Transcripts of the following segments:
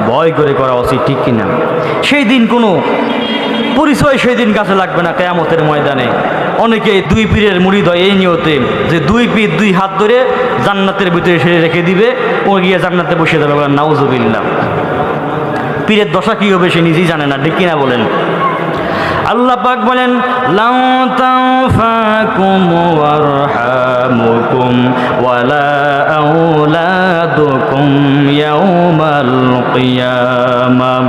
ভয় করে করা উচিত, ঠিক কিনা? সেই দিন কোনো পরিচয় সেই দিন কাছে লাগবে না কিয়ামতের ময়দানে। অনেকে দুই পীরের মুরিদ হয় এই নিয়তে যে দুই পীর দুই হাত ধরে জান্নাতের ভিতরে সে রেখে দিবে, ও গিয়ে জান্নাতে বসে যাবে। নাউজুবিল্লাহ। পীরের দশা কি হবে সে নিজেই জানে না, ঠিক কিনা বলেন? আল্লাহ পাক বলেন, লাউ তানফাকুম ওয়ারহামুকুম ওয়ালা আওলাদুকুম ইয়াউমাল কিয়ামাহ।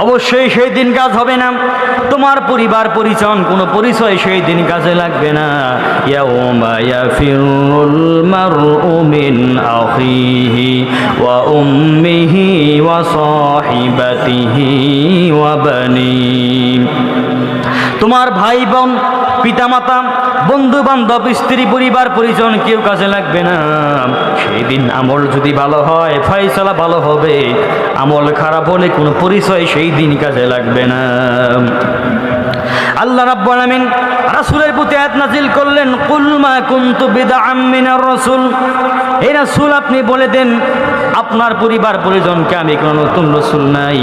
অবশ্যই সেই দিন কাজ হবে না, তোমার পরিবার পরিজন কোনো পরিচয় সেই দিন কাজে লাগবে না। ইয়াউমা ইয়াফিরুল মারউ মিন আখিহি ওয়া উম্মিহি ওয়া সাহিবাতিহি ওয়া বানিহি। তোমার ভাই বোন, পিতামাতা, বন্ধু বান্ধব, স্ত্রী, পরিবার পরিজন কেউ কাজে লাগবে না। সেই দিন আমল যদি ভালো হয় ফয়সালা ভালো হবে, আমল খারাপ হলে কোনো পরিচয় সেই দিন কাজে লাগবে না। আল্লাহ রাব্বুল আলামিন রাসূলের প্রতি আয়াত নাযিল করলেন, কুল মা কুনতু বিদআম মিনার রাসূল। এই রাসূল আপনি বলে দেন আপনার পরিবার পরিজনকে আমি কোনো নতুন রাসূল নাই,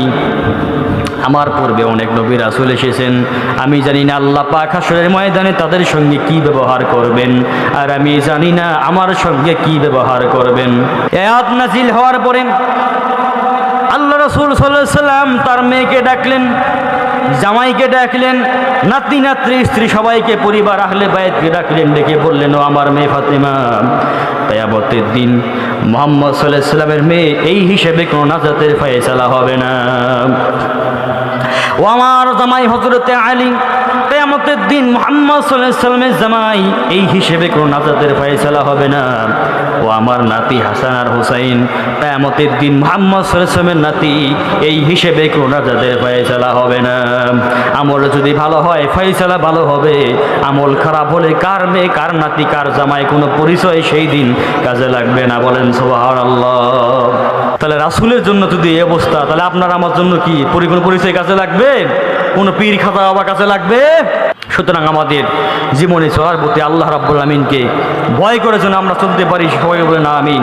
আমার পূর্বে অনেক নবী রাসূল এসেছেন। আমি জানি না আল্লাহ পাক হাশরের ময়দানে তাদের সঙ্গে কি ব্যবহার করবেন, আর আমি জানি না আমার সঙ্গে কি ব্যবহার করবেন। আয়াত নাযিল হওয়ার পরে আল্লাহ রাসূল সাল্লাল্লাহু আলাইহি সাল্লাম তার মেয়েকে ডাকলেন, জামাইকে ডাকলেন, নাতি নাতনি স্ত্রী সবাইকে, পরিবার আহলে বায়তকে ডাকলেন, ডেকে বললেন, ও আমার মেয়ে ফাতেমা, কিয়ামতের দিন মুহাম্মদ সাল্লাল্লাহু আলাইহি সাল্লামের মেয়ে এই হিসেবে কোনো নাজাতের ফয়সালা হবে না। ও আমার জামাই হযরতে আলী, কিয়ামতের দিন মুহাম্মদ সাল্লাল্লাহু আলাইহি সাল্লামের জামাই এই হিসেবে কোনো নাজাতের ফয়সালা হবে না। ও আমার নাতি হাসান আর হুসাইন, কিয়ামতের দিন মুহাম্মদ সাল্লাল্লাহু আলাইহি সাল্লামের নাতি এই হিসেবে কোনো নাজাতের ফয়সালা হবে না। আমল যদি ভালো হয় ফয়সালা ভালো হবে, আমল খারাপ হলে কার মেয়ে, কার নাতি, কার জামাই কোনো পরিচয় সেই দিন কাজে লাগবে না। বলেন সুবহানাল্লাহ। তাহলে রাসূলের জন্য যদি এই অবস্থা, তাহলে আপনার আমার জন্য কি কোনো পরিচয় কাজে লাগবে? কোনো পীর খাতা বাবা কাজে লাগবে? সুতরাং আমাদের জীবনে চলার প্রতি আল্লাহ রাব্বুল আমিনকে ভয় করে যেন আমরা চলতে পারি। সবাই বলেন আমিন।